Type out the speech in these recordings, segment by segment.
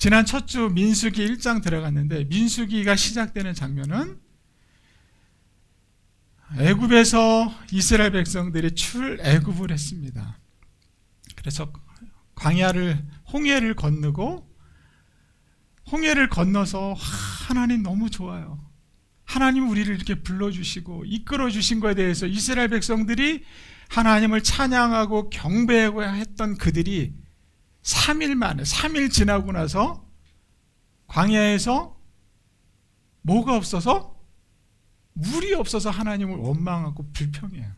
지난 첫 주 민수기 1장 들어갔는데 민수기가 시작되는 장면은 애굽에서 이스라엘 백성들이 출애굽을 했습니다. 그래서 홍해를 건너고 홍해를 건너서 하나님 너무 좋아요. 하나님 우리를 이렇게 불러주시고 이끌어주신 것에 대해서 이스라엘 백성들이 하나님을 찬양하고 경배하고 했던 그들이 3일 지나고 나서 광야에서 뭐가 없어서? 물이 없어서 하나님을 원망하고 불평해요.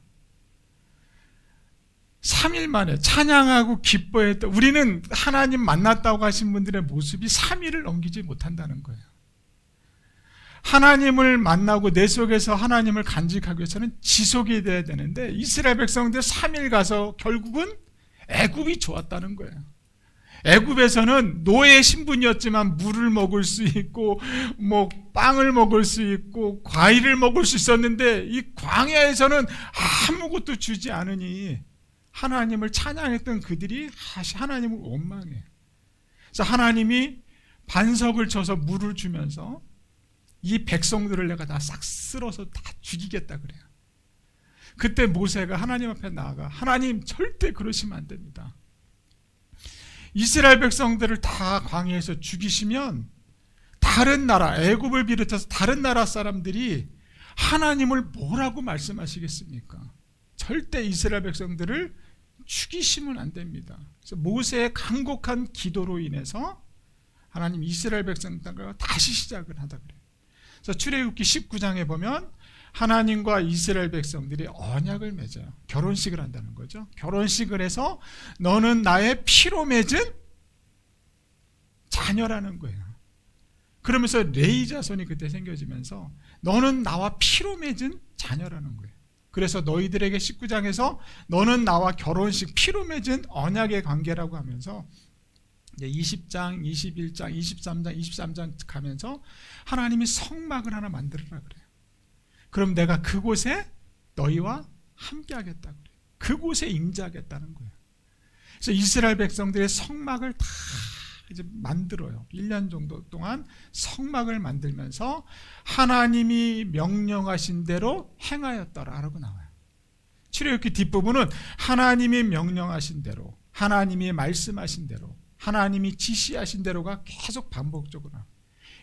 3일 만에 찬양하고 기뻐했던, 우리는 하나님 만났다고 하신 분들의 모습이 3일을 넘기지 못한다는 거예요. 하나님을 만나고 내 속에서 하나님을 간직하기 위해서는 지속이 돼야 되는데 이스라엘 백성들 3일 가서 결국은 애굽이 좋았다는 거예요. 애굽에서는 노예 신분이었지만 물을 먹을 수 있고 빵을 먹을 수 있고 과일을 먹을 수 있었는데 이 광야에서는 아무것도 주지 않으니 하나님을 찬양했던 그들이 하나님을 원망해요. 그래서 하나님이 반석을 쳐서 물을 주면서 이 백성들을 내가 다 싹 쓸어서 다 죽이겠다 그래요. 그때 모세가 하나님 앞에 나아가 하나님 절대 그러시면 안 됩니다. 이스라엘 백성들을 다 광야에서 죽이시면 다른 나라, 애굽을 비롯해서 다른 나라 사람들이 하나님을 뭐라고 말씀하시겠습니까? 절대 이스라엘 백성들을 죽이시면 안 됩니다. 그래서 모세의 간곡한 기도로 인해서 하나님 이스라엘 백성들과 다시 시작을 하다 그래요. 그래서 출애굽기 19장에 보면 하나님과 이스라엘 백성들이 언약을 맺어요. 결혼식을 한다는 거죠. 결혼식을 해서 너는 나의 피로 맺은 자녀라는 거예요. 그러면서 레위 자손이 그때 생겨지면서 너는 나와 피로 맺은 자녀라는 거예요. 그래서 너희들에게 19장에서 너는 나와 결혼식 피로 맺은 언약의 관계라고 하면서 20장, 21장, 23장 가면서 하나님이 성막을 하나 만들어라 그래요. 그럼 내가 그곳에 너희와 함께 하겠다 그래요. 그곳에 임재하겠다는 거예요. 그래서 이스라엘 백성들의 성막을 다 이제 만들어요. 1년 정도 동안 성막을 만들면서 하나님이 명령하신 대로 행하였더라라고 나와요. 출애굽기 뒷부분은 하나님이 명령하신 대로, 하나님이 말씀하신 대로, 하나님이 지시하신 대로가 계속 반복적으로 나와요.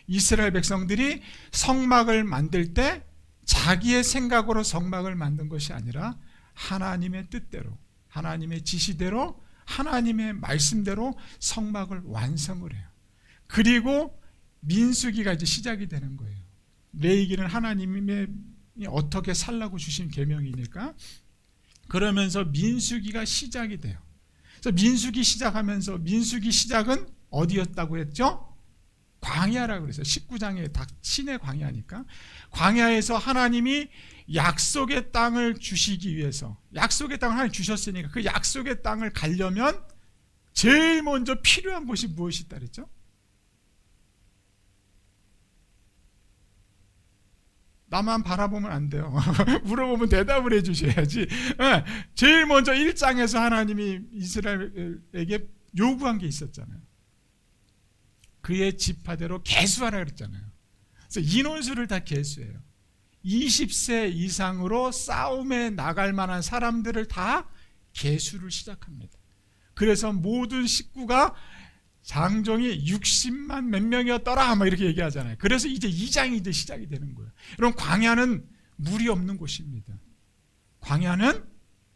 이스라엘 백성들이 성막을 만들 때 자기의 생각으로 성막을 만든 것이 아니라 하나님의 뜻대로, 하나님의 지시대로, 하나님의 말씀대로 성막을 완성을 해요. 그리고 민수기가 이제 시작이 되는 거예요. 레위기는 하나님이 어떻게 살라고 주신 계명이니까. 그러면서 민수기가 시작이 돼요. 그래서 민수기 시작하면서 민수기 시작은 어디였다고 했죠? 광야라고 그랬어요. 19장에 다 신의 광야니까. 광야에서 하나님이 약속의 땅을 주시기 위해서, 약속의 땅을 하나님 주셨으니까 그 약속의 땅을 가려면 제일 먼저 필요한 것이 무엇이 있다 그랬죠? 나만 바라보면 안 돼요. 물어보면 대답을 해주셔야지. 제일 먼저 1장에서 하나님이 이스라엘에게 요구한 게 있었잖아요. 그의 지파대로 계수하라 그랬잖아요. 그래서 인원수를 다 계수해요. 20세 이상으로 싸움에 나갈 만한 사람들을 다 계수를 시작합니다. 그래서 모든 식구가 장정이 60만 몇 명이었더라 막 이렇게 얘기하잖아요. 그래서 이제 2장이 이제 시작이 되는 거예요. 여러분, 광야는 물이 없는 곳입니다. 광야는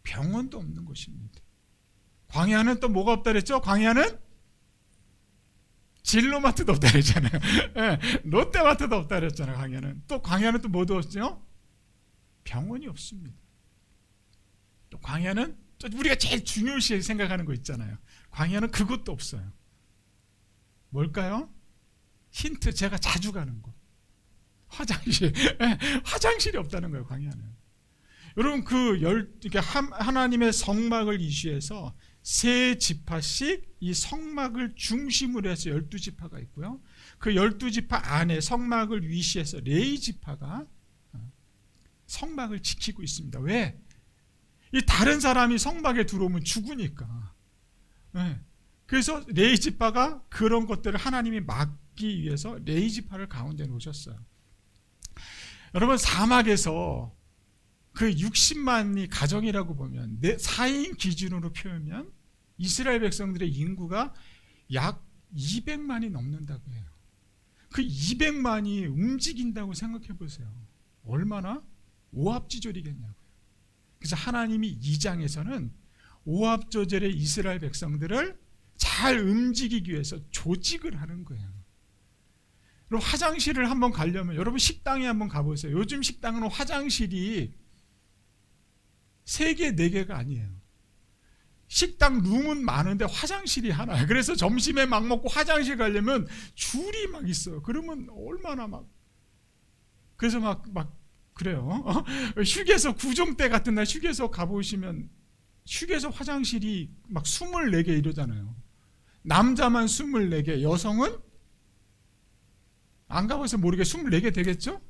병원도 없는 곳입니다. 광야는 또 뭐가 없다 그랬죠? 광야는 진로마트도 없다 그랬잖아요. 롯데마트도 없다 그랬잖아요. 광야는 또 뭐도 없죠? 병원이 없습니다. 또 광야는 또 우리가 제일 중요시 생각하는 거 있잖아요. 광야는 그것도 없어요. 뭘까요? 힌트, 제가 자주 가는 곳. 화장실. 화장실이 없다는 거예요, 광야는. 여러분, 하나님의 성막을 이슈해서 세 지파씩 이 성막을 중심으로 해서 12지파가 있고요. 그 12지파 안에 성막을 위시해서 레위 지파가 성막을 지키고 있습니다. 왜? 이 다른 사람이 성막에 들어오면 죽으니까. 그래서 레위 지파가 그런 것들을 하나님이 막기 위해서 레위 지파를 가운데 놓으셨어요. 여러분, 사막에서 그 60만이 가정이라고 보면 4인 기준으로 표현하면 이스라엘 백성들의 인구가 약 200만이 넘는다고 해요. 그 200만이 움직인다고 생각해 보세요. 얼마나 오합지졸이겠냐고요. 그래서 하나님이 2장에서는 오합지졸의 이스라엘 백성들을 잘 움직이기 위해서 조직을 하는 거예요. 그리고 화장실을 한번 가려면 여러분 식당에 한번 가보세요. 요즘 식당은 화장실이 3개, 4개가 아니에요. 식당 룸은 많은데 화장실이 하나예요. 그래서 점심에 막 먹고 화장실 가려면 줄이 막 있어요. 그러면 얼마나 그래서 막 그래요. 휴게소 구정 때 같은 날 휴게소 가보시면 휴게소 화장실이 막 24개 이러잖아요. 남자만 24개, 여성은 안 가봐서 모르게 24개 되겠죠?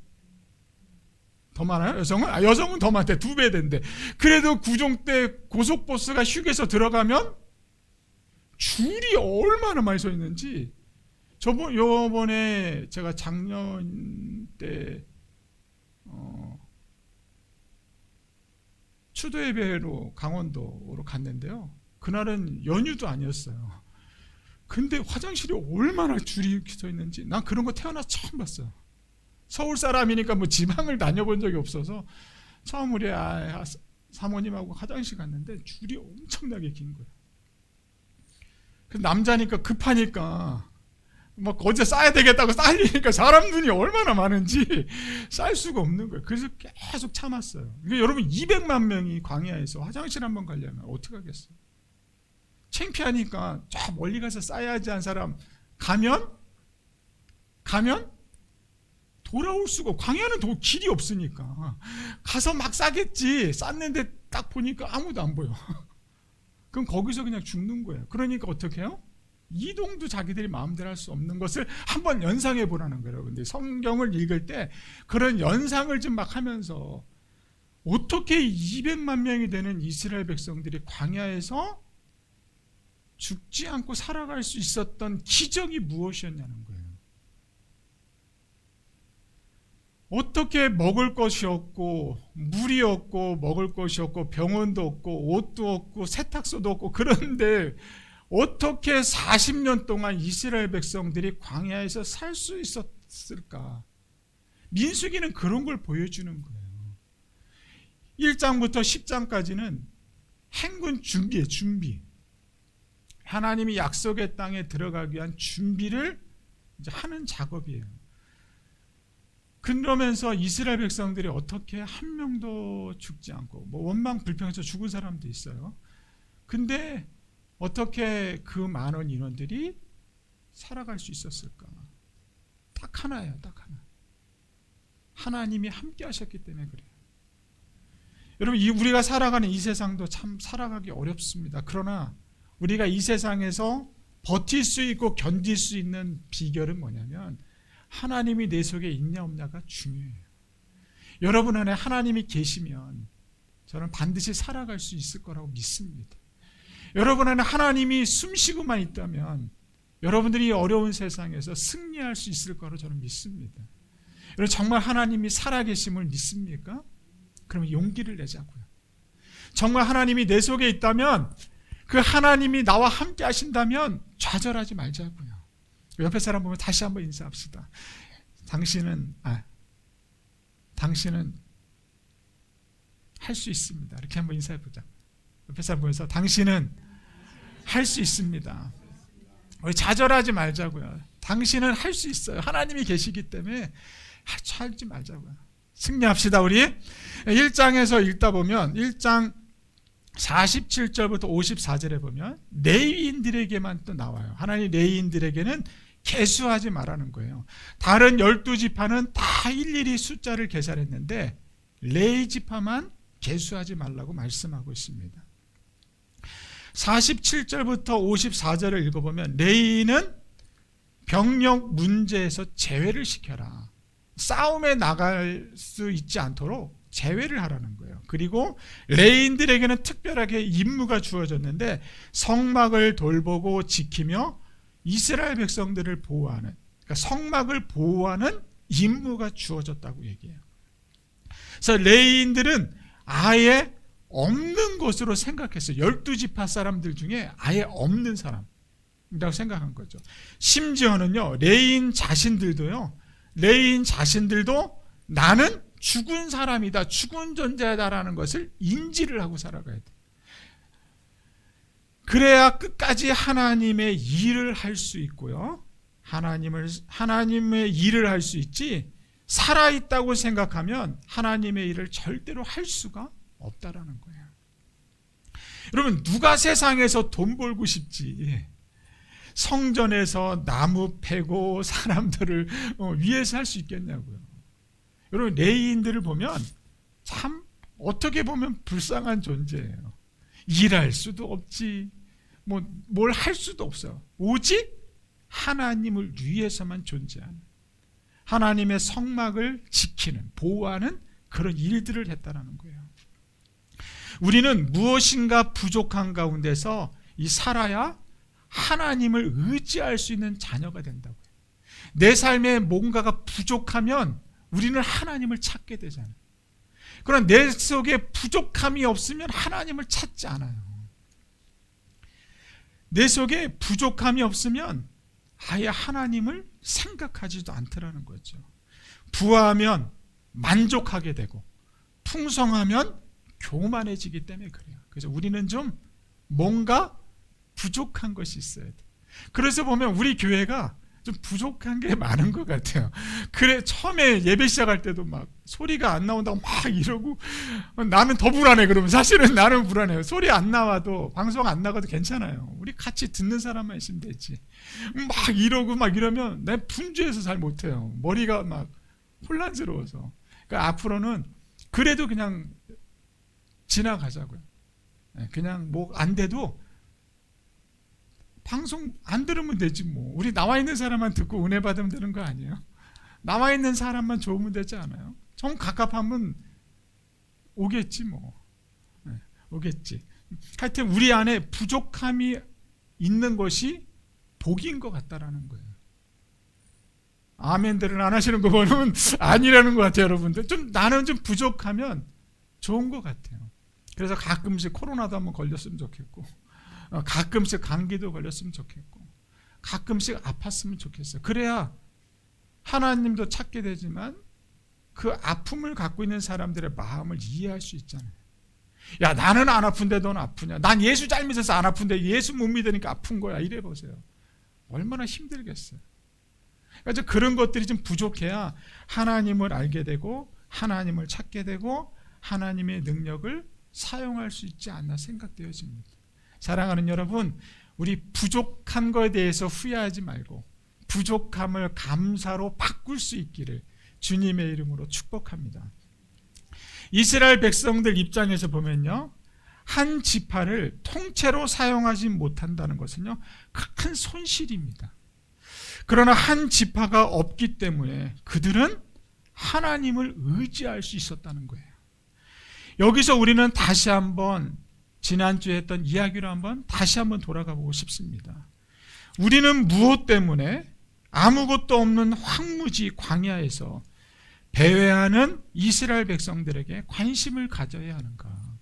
더 많아요? 여성은? 여성은 더 많대. 2배 된대. 그래도 구정 때 고속버스가 휴게소 들어가면 줄이 얼마나 많이 서 있는지. 요번에 제가 작년 때 추도 예배로 강원도로 갔는데요. 그날은 연휴도 아니었어요. 근데 화장실이 얼마나 줄이 서 있는지 난 그런 거 태어나서 처음 봤어요. 서울 사람이니까 뭐 지방을 다녀본 적이 없어서 처음 우리 사모님하고 화장실 갔는데 줄이 엄청나게 긴 거예요. 그 남자니까 급하니까 막 어디서 싸야 되겠다고 싸려니까 사람 눈이 얼마나 많은지 쌀 수가 없는 거예요. 그래서 계속 참았어요. 그러니까 여러분 200만 명이 광야에서 화장실 한번 가려면 어떻게 하겠어요? 창피하니까 저 멀리 가서 싸야지 한 사람 가면 돌아올 수가 없고, 광야는 길이 없으니까 가서 막 싸겠지. 쌌는데 딱 보니까 아무도 안 보여. 그럼 거기서 그냥 죽는 거예요. 그러니까 어떻게 해요? 이동도 자기들이 마음대로 할 수 없는 것을 한번 연상해 보라는 거예요. 근데 성경을 읽을 때 그런 연상을 좀 막 하면서 어떻게 200만 명이 되는 이스라엘 백성들이 광야에서 죽지 않고 살아갈 수 있었던 기적이 무엇이었냐는 거예요. 어떻게 먹을 것이 없고 물이 없고 먹을 것이 없고 병원도 없고 옷도 없고 세탁소도 없고, 그런데 어떻게 40년 동안 이스라엘 백성들이 광야에서 살 수 있었을까? 민수기는 그런 걸 보여주는 거예요. 1장부터 10장까지는 행군 준비예요. 준비. 하나님이 약속의 땅에 들어가기 위한 준비를 이제 하는 작업이에요. 그러면서 이스라엘 백성들이 어떻게 한 명도 죽지 않고, 뭐 원망 불평해서 죽은 사람도 있어요. 근데 어떻게 그 많은 인원들이 살아갈 수 있었을까? 딱 하나예요. 딱 하나. 하나님이 함께 하셨기 때문에 그래요. 여러분, 우리가 살아가는 이 세상도 참 살아가기 어렵습니다. 그러나 우리가 이 세상에서 버틸 수 있고 견딜 수 있는 비결은 뭐냐면 하나님이 내 속에 있냐 없냐가 중요해요. 여러분 안에 하나님이 계시면 저는 반드시 살아갈 수 있을 거라고 믿습니다. 여러분 안에 하나님이 숨쉬고만 있다면 여러분들이 어려운 세상에서 승리할 수 있을 거라고 저는 믿습니다. 여러분, 정말 하나님이 살아계심을 믿습니까? 그러면 용기를 내자고요. 정말 하나님이 내 속에 있다면, 그 하나님이 나와 함께 하신다면 좌절하지 말자고요. 옆에 사람 보면 다시 한번 인사합시다. 당신은 할 수 있습니다. 이렇게 한번 인사해보자. 옆에 사람 보면서 당신은 할 수 있습니다. 우리 좌절하지 말자고요. 당신은 할 수 있어요. 하나님이 계시기 때문에 하지 말자고요. 승리합시다. 우리 1장에서 읽다 보면 1장 47절부터 54절에 보면 레위인들에게만 또 나와요. 하나님 레위인들에게는 계수하지 말라는 거예요. 다른 12지파는 다 일일이 숫자를 계산했는데 레위 지파만 계수하지 말라고 말씀하고 있습니다. 47절부터 54절을 읽어보면 레위인은 병력 문제에서 제외를 시켜라. 싸움에 나갈 수 있지 않도록 제외를 하라는 거예요. 그리고 레위인들에게는 특별하게 임무가 주어졌는데 성막을 돌보고 지키며 이스라엘 백성들을 보호하는, 그러니까 성막을 보호하는 임무가 주어졌다고 얘기해요. 그래서 레위인들은 아예 없는 것으로 생각했어요. 12지파 사람들 중에 아예 없는 사람이라고 생각한 거죠. 심지어는요, 레위인 자신들도 나는 죽은 사람이다, 죽은 존재다라는 것을 인지를 하고 살아가야 돼. 그래야 끝까지 하나님의 일을 할 수 있고요, 하나님의 일을 할 수 있지, 살아있다고 생각하면 하나님의 일을 절대로 할 수가 없다라는 거예요. 여러분, 누가 세상에서 돈 벌고 싶지? 성전에서 나무 패고 사람들을 위해서 할 수 있겠냐고요. 여러분, 레위인들을 보면 참 어떻게 보면 불쌍한 존재예요. 일할 수도 없지, 뭘 할 수도 없어요. 오직 하나님을 위해서만 존재하는, 하나님의 성막을 지키는, 보호하는 그런 일들을 했다라는 거예요. 우리는 무엇인가 부족한 가운데서 살아야 하나님을 의지할 수 있는 자녀가 된다고요. 내 삶에 뭔가가 부족하면 우리는 하나님을 찾게 되잖아요. 그러나 내 속에 부족함이 없으면 하나님을 찾지 않아요. 내 속에 부족함이 없으면 아예 하나님을 생각하지도 않더라는 거죠. 부하면 만족하게 되고 풍성하면 교만해지기 때문에 그래요. 그래서 우리는 좀 뭔가 부족한 것이 있어야 돼. 그래서 보면 우리 교회가 좀 부족한 게 많은 것 같아요. 그래, 처음에 예배 시작할 때도 막 소리가 안 나온다고 막 이러고, 나는 더 불안해. 그러면 사실은 나는 불안해요. 소리 안 나와도, 방송 안 나가도 괜찮아요. 우리 같이 듣는 사람만 있으면 되지. 막 이러고 막 이러면 내 분주해서 잘 못해요. 머리가 막 혼란스러워서. 그러니까 앞으로는 그래도 그냥 지나가자고요. 그냥 뭐 안 돼도 방송 안 들으면 되지 뭐. 우리 나와 있는 사람만 듣고 은혜 받으면 되는 거 아니에요? 나와 있는 사람만 좋으면 되지 않아요? 좀 갑갑하면 오겠지 뭐. 오겠지. 하여튼 우리 안에 부족함이 있는 것이 복인 것 같다라는 거예요. 아멘들은 안 하시는 거 보면 아니라는 것 같아요, 여러분들. 나는 좀 부족하면 좋은 것 같아요. 그래서 가끔씩 코로나도 한번 걸렸으면 좋겠고, 가끔씩 감기도 걸렸으면 좋겠고, 가끔씩 아팠으면 좋겠어요. 그래야 하나님도 찾게 되지만 그 아픔을 갖고 있는 사람들의 마음을 이해할 수 있잖아요. 야, 나는 안 아픈데 넌 아프냐? 난 예수 잘 믿어서 안 아픈데 예수 못 믿으니까 아픈 거야. 이래 보세요. 얼마나 힘들겠어요. 그래서 그런 것들이 좀 부족해야 하나님을 알게 되고 하나님을 찾게 되고 하나님의 능력을 사용할 수 있지 않나 생각되어집니다. 사랑하는 여러분, 우리 부족한 것에 대해서 후회하지 말고 부족함을 감사로 바꿀 수 있기를 주님의 이름으로 축복합니다. 이스라엘 백성들 입장에서 보면요, 한 지파를 통째로 사용하지 못한다는 것은요, 큰 손실입니다. 그러나 한 지파가 없기 때문에 그들은 하나님을 의지할 수 있었다는 거예요. 여기서 우리는 다시 한번 지난주에 했던 이야기로 다시 한번 돌아가 보고 싶습니다. 우리는 무엇 때문에 아무것도 없는 황무지 광야에서 배회하는 이스라엘 백성들에게 관심을 가져야 하는가?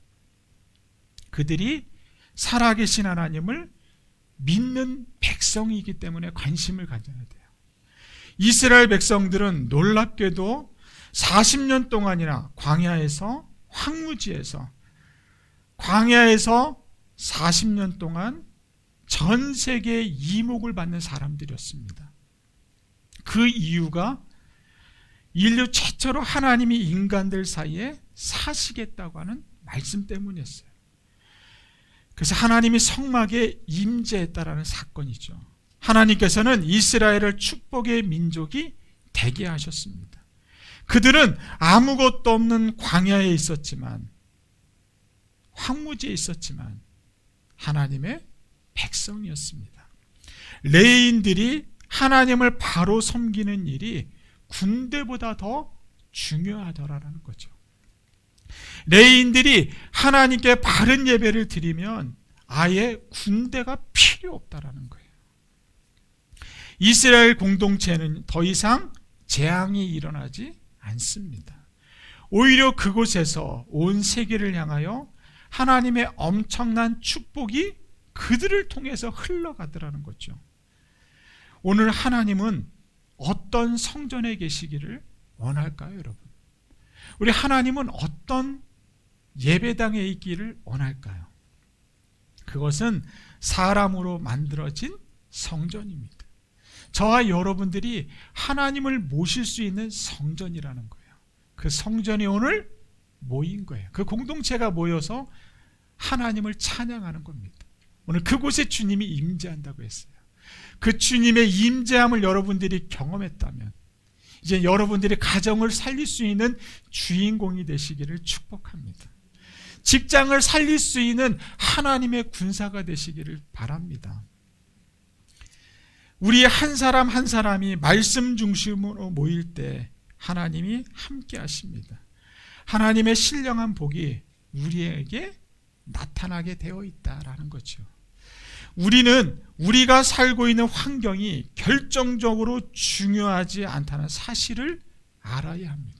그들이 살아계신 하나님을 믿는 백성이기 때문에 관심을 가져야 돼요. 이스라엘 백성들은 놀랍게도 40년 동안이나 황무지에서 40년 동안 전 세계의 이목을 받는 사람들이었습니다. 그 이유가 인류 최초로 하나님이 인간들 사이에 사시겠다고 하는 말씀 때문이었어요. 그래서 하나님이 성막에 임재했다라는 사건이죠. 하나님께서는 이스라엘을 축복의 민족이 되게 하셨습니다. 그들은 아무것도 없는 광야에 있었지만, 황무지에 있었지만 하나님의 백성이었습니다. 레위인들이 하나님을 바로 섬기는 일이 군대보다 더 중요하더라는 거죠. 레위인들이 하나님께 바른 예배를 드리면 아예 군대가 필요 없다라는 거예요. 이스라엘 공동체는 더 이상 재앙이 일어나지 않습니다. 오히려 그곳에서 온 세계를 향하여 하나님의 엄청난 축복이 그들을 통해서 흘러가더라는 거죠. 오늘 하나님은 어떤 성전에 계시기를 원할까요, 여러분? 우리 하나님은 어떤 예배당에 있기를 원할까요? 그것은 사람으로 만들어진 성전입니다. 저와 여러분들이 하나님을 모실 수 있는 성전이라는 거예요. 그 성전이 오늘 모인 거예요. 그 공동체가 모여서 하나님을 찬양하는 겁니다. 오늘 그곳에 주님이 임재한다고 했어요. 그 주님의 임재함을 여러분들이 경험했다면 이제 여러분들이 가정을 살릴 수 있는 주인공이 되시기를 축복합니다. 직장을 살릴 수 있는 하나님의 군사가 되시기를 바랍니다. 우리 한 사람 한 사람이 말씀 중심으로 모일 때 하나님이 함께 하십니다. 하나님의 신령한 복이 우리에게 나타나게 되어 있다라는 거죠. 우리는 우리가 살고 있는 환경이 결정적으로 중요하지 않다는 사실을 알아야 합니다.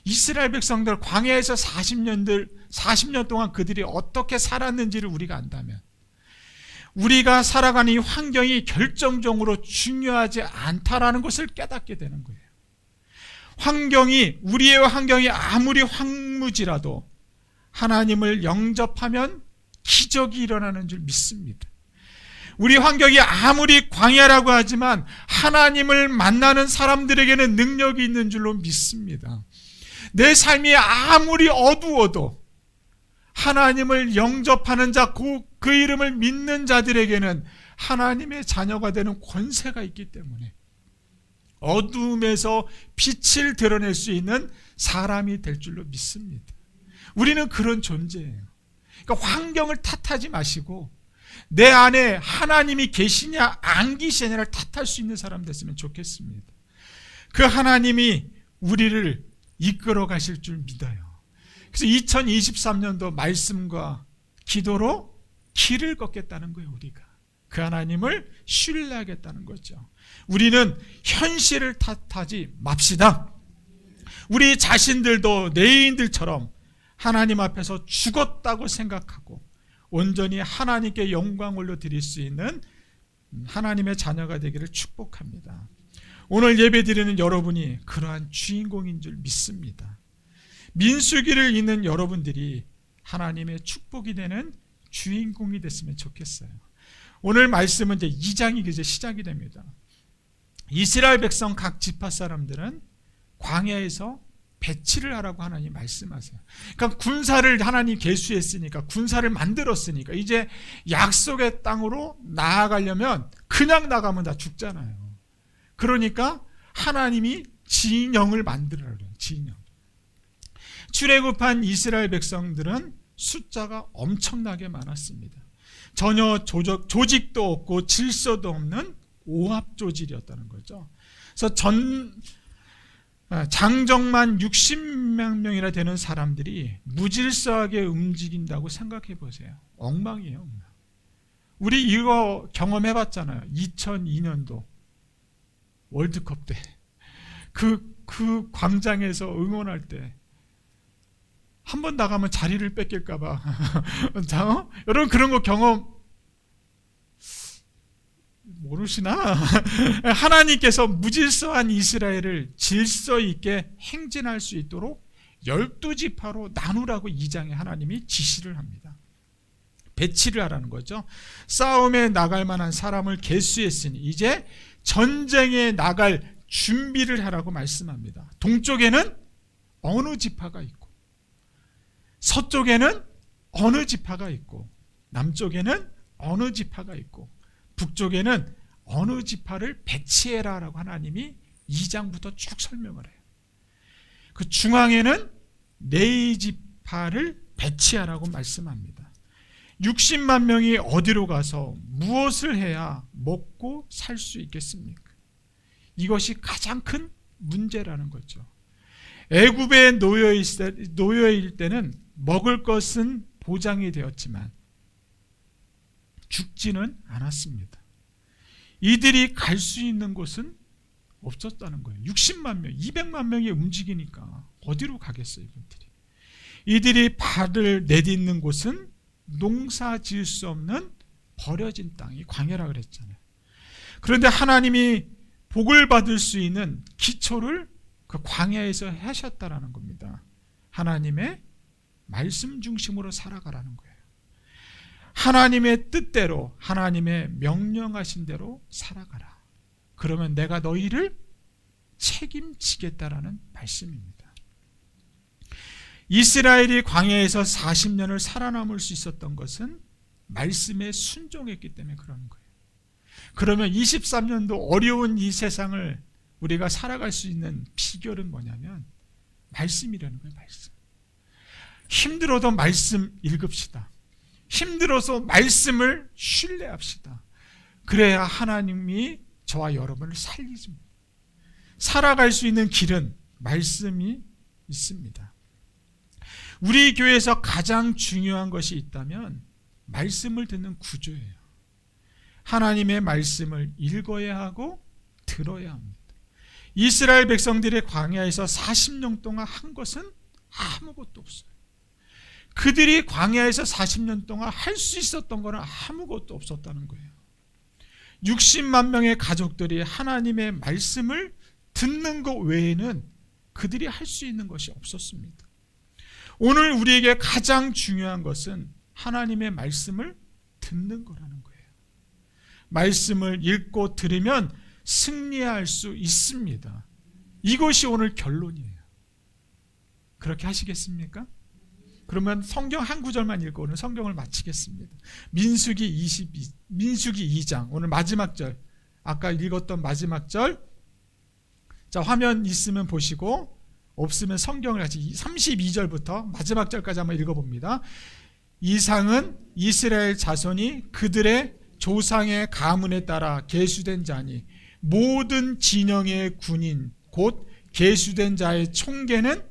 이스라엘 백성들 광야에서 40년 동안 그들이 어떻게 살았는지를 우리가 안다면 우리가 살아가는 이 환경이 결정적으로 중요하지 않다라는 것을 깨닫게 되는 거예요. 우리의 환경이 아무리 황무지라도 하나님을 영접하면 기적이 일어나는 줄 믿습니다. 우리 환경이 아무리 광야라고 하지만 하나님을 만나는 사람들에게는 능력이 있는 줄로 믿습니다. 내 삶이 아무리 어두워도 하나님을 영접하는 자, 그 이름을 믿는 자들에게는 하나님의 자녀가 되는 권세가 있기 때문에 어두움에서 빛을 드러낼 수 있는 사람이 될 줄로 믿습니다. 우리는 그런 존재예요. 그러니까 환경을 탓하지 마시고 내 안에 하나님이 계시냐 안 계시냐를 탓할 수 있는 사람 됐으면 좋겠습니다. 그 하나님이 우리를 이끌어 가실 줄 믿어요. 그래서 2023년도 말씀과 기도로 길을 걷겠다는 거예요. 우리가 그 하나님을 신뢰하겠다는 거죠. 우리는 현실을 탓하지 맙시다. 우리 자신들도 레위인들처럼 하나님 앞에서 죽었다고 생각하고 온전히 하나님께 영광 올려드릴 수 있는 하나님의 자녀가 되기를 축복합니다. 오늘 예배드리는 여러분이 그러한 주인공인 줄 믿습니다. 민수기를 읽는 여러분들이 하나님의 축복이 되는 주인공이 됐으면 좋겠어요. 오늘 말씀은 이제 2장이 이제 시작이 됩니다. 이스라엘 백성 각 지파 사람들은 광야에서 배치를 하라고 하나님 말씀하세요. 그러니까 군사를 하나님 계수했으니까, 군사를 만들었으니까 이제 약속의 땅으로 나아가려면 그냥 나가면 다 죽잖아요. 그러니까 하나님이 진영을 만들어라 그래요. 진영. 출애굽한 이스라엘 백성들은 숫자가 엄청나게 많았습니다. 전혀 조직도 없고 질서도 없는 오합조직이었다는 거죠. 그래서 장정만 60만 명이나 되는 사람들이 무질서하게 움직인다고 생각해 보세요. 엉망이에요, 엉망. 우리 이거 경험해봤잖아요. 2002년도 월드컵 때 그 광장에서 응원할 때 한 번 나가면 자리를 뺏길까봐 여러분 그런 거 경험 모르시나? 하나님께서 무질서한 이스라엘을 질서 있게 행진할 수 있도록 12지파로 나누라고 2장에 하나님이 지시를 합니다. 배치를 하라는 거죠. 싸움에 나갈 만한 사람을 계수했으니 이제 전쟁에 나갈 준비를 하라고 말씀합니다. 동쪽에는 어느 지파가 있고 서쪽에는 어느 지파가 있고 남쪽에는 어느 지파가 있고 북쪽에는 어느 지파를 배치해라라고 하나님이 2장부터 쭉 설명을 해요. 그 중앙에는 레위 지파를 배치하라고 말씀합니다. 60만 명이 어디로 가서 무엇을 해야 먹고 살 수 있겠습니까? 이것이 가장 큰 문제라는 거죠. 애굽에 노예일 때는 먹을 것은 보장이 되었지만 죽지는 않았습니다. 이들이 갈 수 있는 곳은 없었다는 거예요. 60만 명, 200만 명이 움직이니까 어디로 가겠어요, 이분들이. 이들이 발을 내딛는 곳은 농사 지을 수 없는 버려진 땅이 광야라 그랬잖아요. 그런데 하나님이 복을 받을 수 있는 기초를 그 광야에서 하셨다라는 겁니다. 하나님의 말씀 중심으로 살아가라는 거예요. 하나님의 뜻대로, 하나님의 명령하신 대로 살아가라. 그러면 내가 너희를 책임지겠다라는 말씀입니다. 이스라엘이 광야에서 40년을 살아남을 수 있었던 것은 말씀에 순종했기 때문에 그런 거예요. 그러면 23년도 어려운 이 세상을 우리가 살아갈 수 있는 비결은 뭐냐면 말씀이라는 거예요. 말씀. 힘들어도 말씀 읽읍시다. 힘들어서 말씀을 신뢰합시다. 그래야 하나님이 저와 여러분을 살리십니다. 살아갈 수 있는 길은 말씀이 있습니다. 우리 교회에서 가장 중요한 것이 있다면 말씀을 듣는 구조예요. 하나님의 말씀을 읽어야 하고 들어야 합니다. 이스라엘 백성들의 광야에서 40년 동안 한 것은 아무것도 없어요. 그들이 광야에서 40년 동안 할 수 있었던 것은 아무것도 없었다는 거예요. 60만 명의 가족들이 하나님의 말씀을 듣는 것 외에는 그들이 할 수 있는 것이 없었습니다. 오늘 우리에게 가장 중요한 것은 하나님의 말씀을 듣는 거라는 거예요. 말씀을 읽고 들으면 승리할 수 있습니다. 이것이 오늘 결론이에요. 그렇게 하시겠습니까? 그러면 성경 한 구절만 읽고 오늘 성경을 마치겠습니다. 민수기 2장 오늘 마지막 절, 아까 읽었던 마지막 절. 자, 화면 있으면 보시고 없으면 성경을 같이 32절부터 마지막 절까지 한번 읽어봅니다. 이상은 이스라엘 자손이 그들의 조상의 가문에 따라 계수된 자니 모든 진영의 군인 곧 계수된 자의 총계는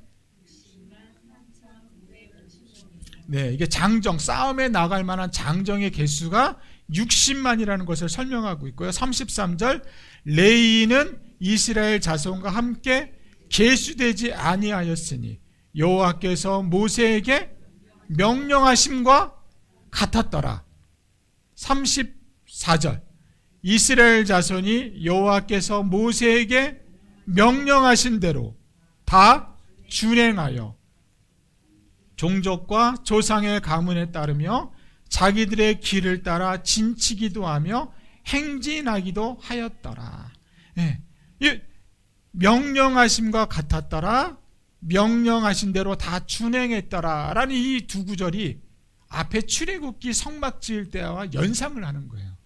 이게 장정, 싸움에 나갈 만한 장정의 개수가 60만이라는 것을 설명하고 있고요. 33절 레위인은 이스라엘 자손과 함께 계수되지 아니하였으니 여호와께서 모세에게 명령하심과 같았더라. 34절 이스라엘 자손이 여호와께서 모세에게 명령하신 대로 다 준행하여 종족과 조상의 가문에 따르며 자기들의 길을 따라 진치기도 하며 행진하기도 하였더라. 명령하심과 같았더라, 명령하신 대로 다 준행했더라 라는 이 두 구절이 앞에 출애굽기 성막 지을 때와 연상을 하는 거예요.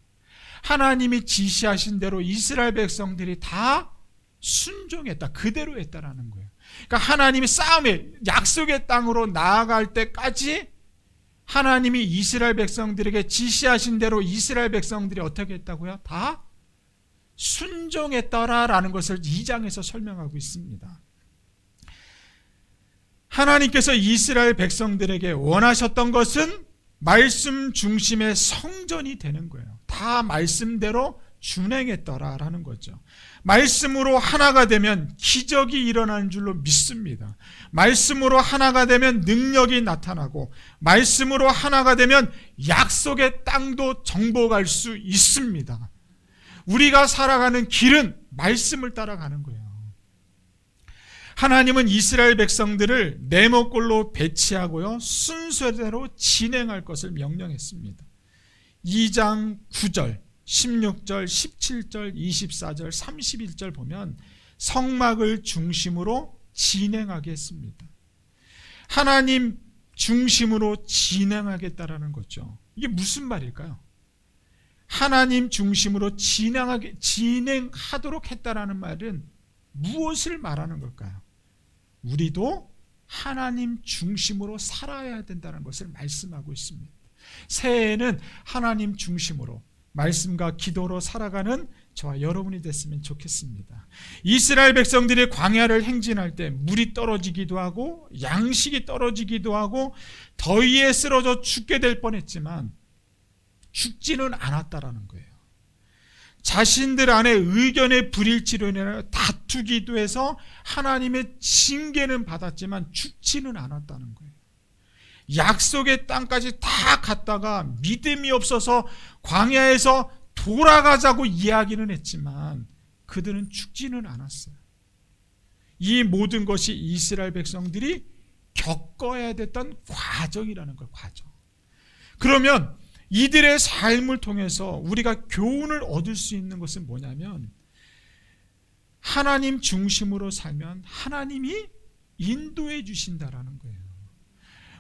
하나님이 지시하신 대로 이스라엘 백성들이 다 순종했다, 그대로 했다라는 거예요. 그러니까 하나님이 싸움에 약속의 땅으로 나아갈 때까지 하나님이 이스라엘 백성들에게 지시하신 대로 이스라엘 백성들이 어떻게 했다고요? 다 순종했더라라는 것을 2장에서 설명하고 있습니다. 하나님께서 이스라엘 백성들에게 원하셨던 것은 말씀 중심의 성전이 되는 거예요. 다 말씀대로 준행했더라라는 거죠. 말씀으로 하나가 되면 기적이 일어나는 줄로 믿습니다. 말씀으로 하나가 되면 능력이 나타나고 말씀으로 하나가 되면 약속의 땅도 정복할 수 있습니다. 우리가 살아가는 길은 말씀을 따라가는 거예요. 하나님은 이스라엘 백성들을 네모꼴로 배치하고요, 순서대로 진행할 것을 명령했습니다. 2장 9절, 16절, 17절, 24절, 31절 보면 성막을 중심으로 진행하게 했습니다. 하나님 중심으로 진행하겠다라는 거죠. 이게 무슨 말일까요? 하나님 중심으로 진행하도록 했다라는 말은 무엇을 말하는 걸까요? 우리도 하나님 중심으로 살아야 된다는 것을 말씀하고 있습니다. 새해에는 하나님 중심으로 말씀과 기도로 살아가는 저와 여러분이 됐으면 좋겠습니다. 이스라엘 백성들이 광야를 행진할 때 물이 떨어지기도 하고 양식이 떨어지기도 하고 더위에 쓰러져 죽게 될 뻔했지만 죽지는 않았다라는 거예요. 자신들 안에 의견의 불일치로 인해 다투기도 해서 하나님의 징계는 받았지만 죽지는 않았다는 거예요. 약속의 땅까지 다 갔다가 믿음이 없어서 광야에서 돌아가자고 이야기는 했지만 그들은 죽지는 않았어요. 이 모든 것이 이스라엘 백성들이 겪어야 됐던 과정이라는 거예요. 과정. 그러면 이들의 삶을 통해서 우리가 교훈을 얻을 수 있는 것은 뭐냐면 하나님 중심으로 살면 하나님이 인도해 주신다라는 거예요.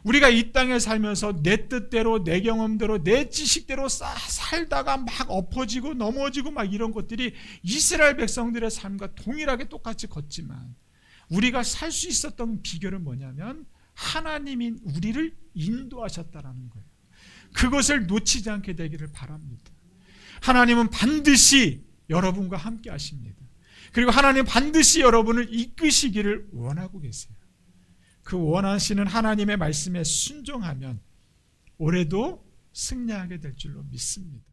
우리가 이 땅에 살면서 내 뜻대로 내 경험대로 내 지식대로 살다가 막 엎어지고 넘어지고 막 이런 것들이 이스라엘 백성들의 삶과 동일하게 똑같이 걷지만 우리가 살 수 있었던 비결은 뭐냐면 하나님이 우리를 인도하셨다라는 거예요. 그것을 놓치지 않게 되기를 바랍니다. 하나님은 반드시 여러분과 함께 하십니다. 그리고 하나님 반드시 여러분을 이끄시기를 원하고 계세요. 그 원하시는 하나님의 말씀에 순종하면 올해도 승리하게 될 줄로 믿습니다.